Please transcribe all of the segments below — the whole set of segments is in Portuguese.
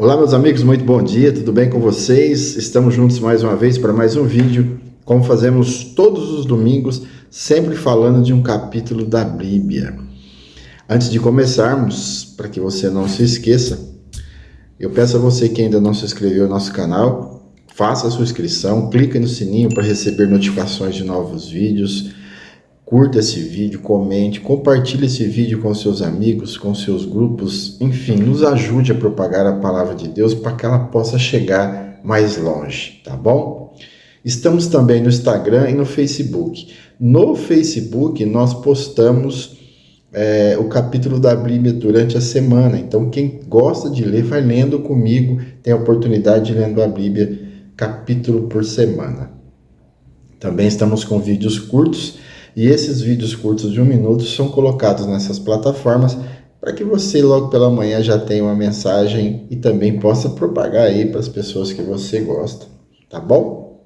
Olá, meus amigos, muito bom dia, tudo bem com vocês? Estamos juntos mais uma vez para mais um vídeo, como fazemos todos os domingos, sempre falando de um capítulo da Bíblia. Antes de começarmos, para que você não se esqueça, eu peço a você que ainda não se inscreveu no nosso canal, faça a sua inscrição, clique no sininho para receber notificações de novos vídeos. Curta esse vídeo, comente, compartilhe esse vídeo com seus amigos, com seus grupos, enfim, nos ajude a propagar a palavra de Deus para que ela possa chegar mais longe, tá bom? Estamos também no Instagram e no Facebook. No Facebook nós postamos o capítulo da Bíblia durante a semana, então quem gosta de ler vai lendo comigo, tem a oportunidade de lendo a Bíblia capítulo por semana. Também estamos com vídeos curtos, e esses vídeos curtos de 1 minuto são colocados nessas plataformas para que você logo pela manhã já tenha uma mensagem e também possa propagar aí para as pessoas que você gosta, tá bom?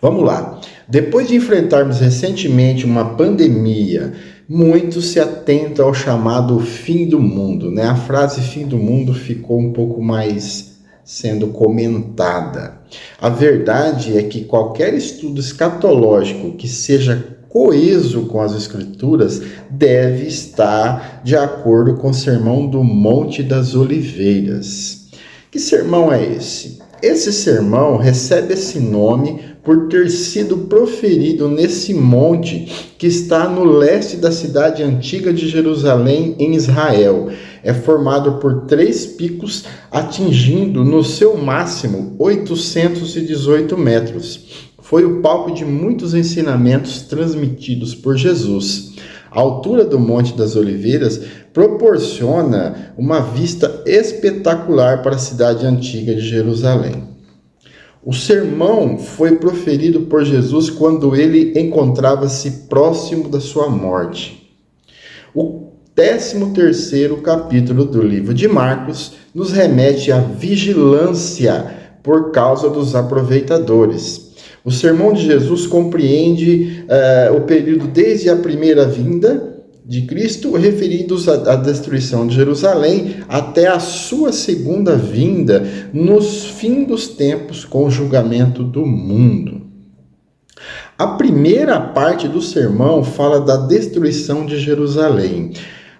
Vamos lá. Depois de enfrentarmos recentemente uma pandemia, muitos se atentam ao chamado fim do mundo, né? A frase fim do mundo ficou um pouco mais sendo comentada. A verdade é que qualquer estudo escatológico que seja coeso com as Escrituras deve estar de acordo com o Sermão do Monte das Oliveiras. Que sermão é esse? Esse sermão recebe esse nome por ter sido proferido nesse monte que está no leste da cidade antiga de Jerusalém, em Israel. É formado por 3 picos, atingindo no seu máximo 818 metros. Foi o palco de muitos ensinamentos transmitidos por Jesus. A altura do Monte das Oliveiras proporciona uma vista espetacular para a cidade antiga de Jerusalém. O sermão foi proferido por Jesus quando ele encontrava-se próximo da sua morte. O 13º capítulo do livro de Marcos nos remete à vigilância por causa dos aproveitadores. O sermão de Jesus compreende o período desde a primeira vinda de Cristo, referidos à destruição de Jerusalém, até a sua segunda vinda, nos fins dos tempos, com o julgamento do mundo. A primeira parte do sermão fala da destruição de Jerusalém.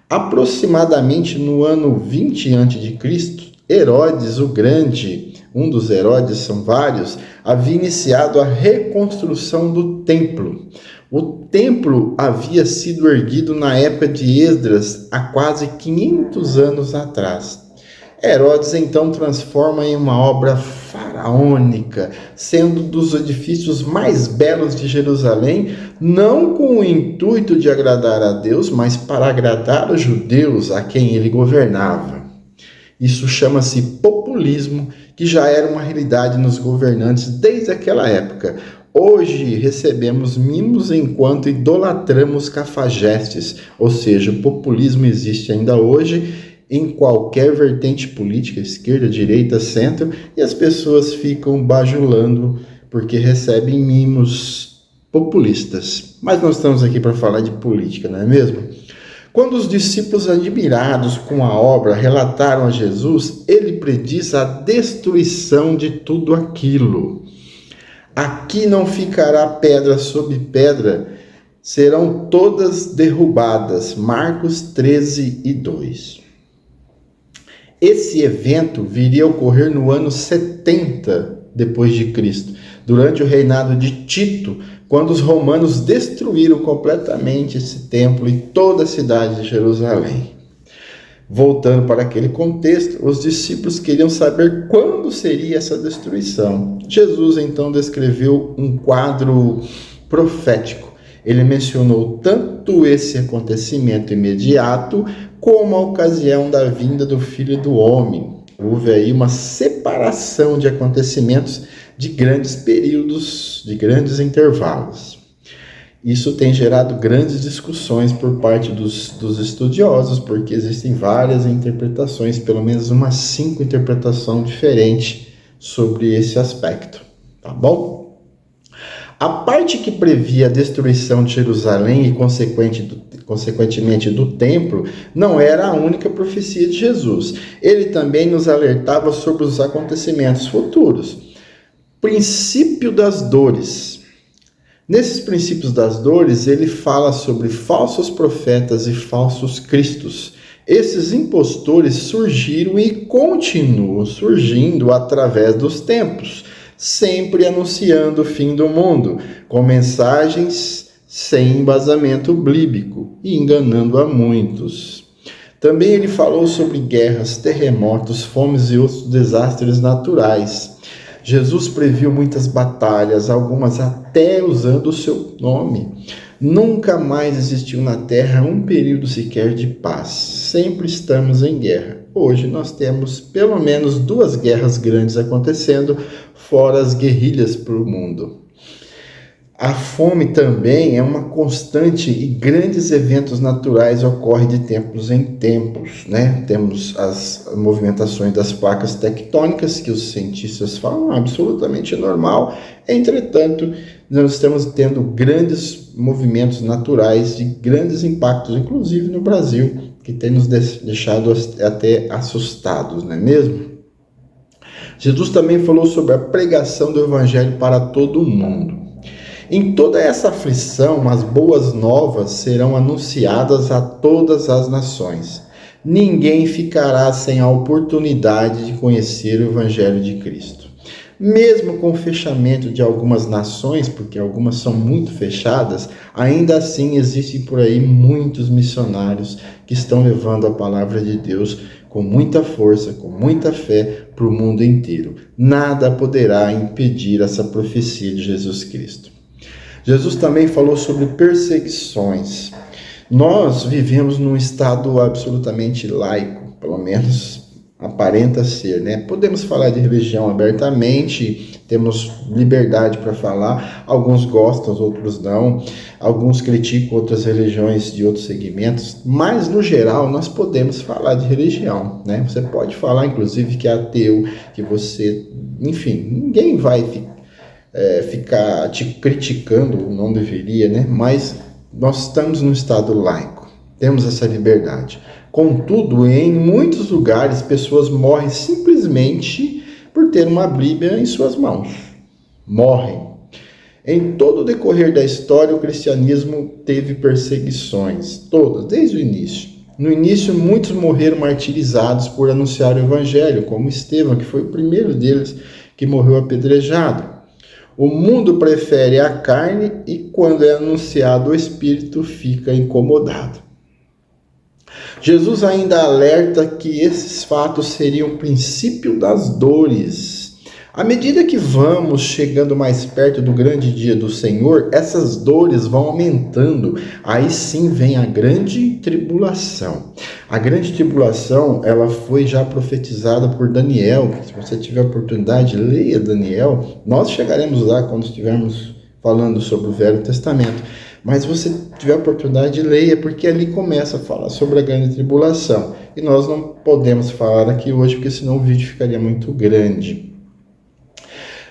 Aproximadamente no ano 20 a.C., Herodes o Grande, um dos Herodes, são vários, havia iniciado a reconstrução do templo. O templo havia sido erguido na época de Esdras, há quase 500 anos atrás. Herodes então transforma em uma obra faraônica, sendo dos edifícios mais belos de Jerusalém, não com o intuito de agradar a Deus, mas para agradar os judeus a quem ele governava. Isso chama-se populismo, que já era uma realidade nos governantes desde aquela época. Hoje recebemos mimos enquanto idolatramos cafajestes, ou seja, o populismo existe ainda hoje em qualquer vertente política, esquerda, direita, centro, e as pessoas ficam bajulando porque recebem mimos populistas. Mas nós estamos aqui para falar de política, não é mesmo? Quando os discípulos, admirados com a obra, relataram a Jesus, ele prediz a destruição de tudo aquilo. Aqui não ficará pedra sobre pedra, serão todas derrubadas. Marcos 13:2. Esse evento viria a ocorrer no ano 70 depois de Cristo, durante o reinado de Tito, quando os romanos destruíram completamente esse templo e toda a cidade de Jerusalém. Voltando para aquele contexto, os discípulos queriam saber quando seria essa destruição. Jesus então descreveu um quadro profético. Ele mencionou tanto esse acontecimento imediato como a ocasião da vinda do Filho do Homem. Houve aí uma separação de acontecimentos de grandes períodos, de grandes intervalos. Isso tem gerado grandes discussões por parte dos estudiosos, porque existem várias interpretações, pelo menos umas 5 interpretações diferentes sobre esse aspecto, tá bom? A parte que previa a destruição de Jerusalém e consequentemente do templo, não era a única profecia de Jesus. Ele também nos alertava sobre os acontecimentos futuros. Princípio das dores. Nesses princípios das dores, ele fala sobre falsos profetas e falsos cristos. Esses impostores surgiram e continuam surgindo através dos tempos, sempre anunciando o fim do mundo, com mensagens sem embasamento bíblico e enganando a muitos. Também ele falou sobre guerras, terremotos, fomes e outros desastres naturais. Jesus previu muitas batalhas, algumas até usando o seu nome. Nunca mais existiu na Terra um período sequer de paz. Sempre estamos em guerra. Hoje nós temos pelo menos 2 guerras grandes acontecendo, fora as guerrilhas pelo mundo. A fome também é uma constante e grandes eventos naturais ocorrem de tempos em tempos, né? Temos as movimentações das placas tectônicas, que os cientistas falam absolutamente normal. Entretanto, nós estamos tendo grandes movimentos naturais de grandes impactos, inclusive no Brasil, que tem nos deixado até assustados, não é mesmo? Jesus também falou sobre a pregação do evangelho para todo o mundo. Em toda essa aflição, as boas novas serão anunciadas a todas as nações. Ninguém ficará sem a oportunidade de conhecer o Evangelho de Cristo. Mesmo com o fechamento de algumas nações, porque algumas são muito fechadas, ainda assim existem por aí muitos missionários que estão levando a palavra de Deus com muita força, com muita fé para o mundo inteiro. Nada poderá impedir essa profecia de Jesus Cristo. Jesus também falou sobre perseguições. Nós vivemos num estado absolutamente laico, pelo menos aparenta ser, né? Podemos falar de religião abertamente, temos liberdade para falar, alguns gostam, outros não, alguns criticam outras religiões de outros segmentos, mas no geral nós podemos falar de religião, né? Você pode falar inclusive que é ateu, que você, enfim, ninguém vai ficar te criticando, não deveria, né? Mas nós estamos num estado laico, temos essa liberdade. Contudo, em muitos lugares, pessoas morrem simplesmente por ter uma Bíblia em suas mãos. Morrem. Em todo o decorrer da história, o cristianismo teve perseguições, todas, desde o início. No início, muitos morreram martirizados por anunciar o evangelho, como Estevão, que foi o primeiro deles que morreu apedrejado. O mundo prefere a carne e, quando é anunciado o Espírito, fica incomodado. Jesus ainda alerta que esses fatos seriam o princípio das dores. À medida que vamos chegando mais perto do grande dia do Senhor, essas dores vão aumentando. Aí sim vem a grande tribulação. A grande tribulação, ela foi já profetizada por Daniel. Se você tiver a oportunidade, leia Daniel. Nós chegaremos lá quando estivermos falando sobre o Velho Testamento. Mas se você tiver a oportunidade, leia, porque ali começa a falar sobre a grande tribulação. E nós não podemos falar aqui hoje, porque senão o vídeo ficaria muito grande.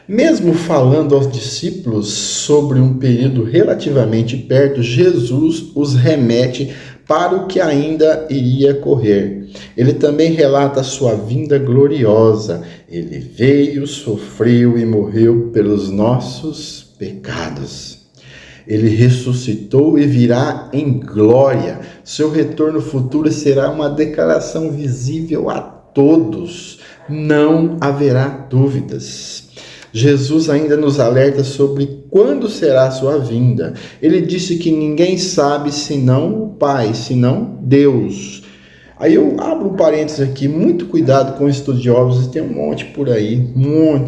Mesmo falando aos discípulos sobre um período relativamente perto, Jesus os remete para o que ainda iria ocorrer. Ele também relata a sua vinda gloriosa. Ele veio, sofreu e morreu pelos nossos pecados. Ele ressuscitou e virá em glória. Seu retorno futuro será uma declaração visível a todos. Não haverá dúvidas. Jesus ainda nos alerta sobre quando será a sua vinda. Ele disse que ninguém sabe senão o Pai, senão Deus. Aí eu abro um parênteses aqui, muito cuidado com estudiosos, tem um monte por aí,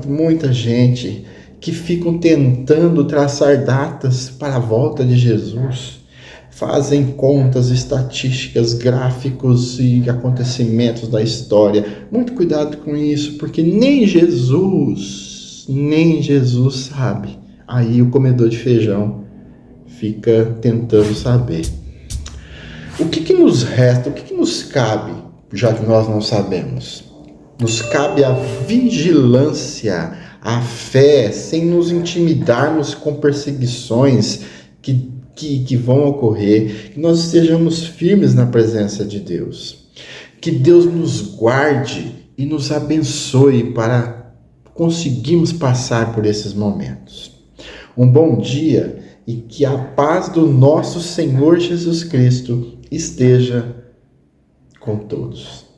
muita gente que ficam tentando traçar datas para a volta de Jesus. Fazem contas, estatísticas, gráficos e acontecimentos da história. Muito cuidado com isso, porque nem Jesus sabe. Aí o comedor de feijão fica tentando saber. O que nos resta, o que nos cabe, já que nós não sabemos? Nos cabe a vigilância, a fé, sem nos intimidarmos com perseguições que que vão ocorrer, que nós estejamos firmes na presença de Deus. Que Deus nos guarde e nos abençoe para conseguirmos passar por esses momentos. Um bom dia e que a paz do nosso Senhor Jesus Cristo esteja com todos.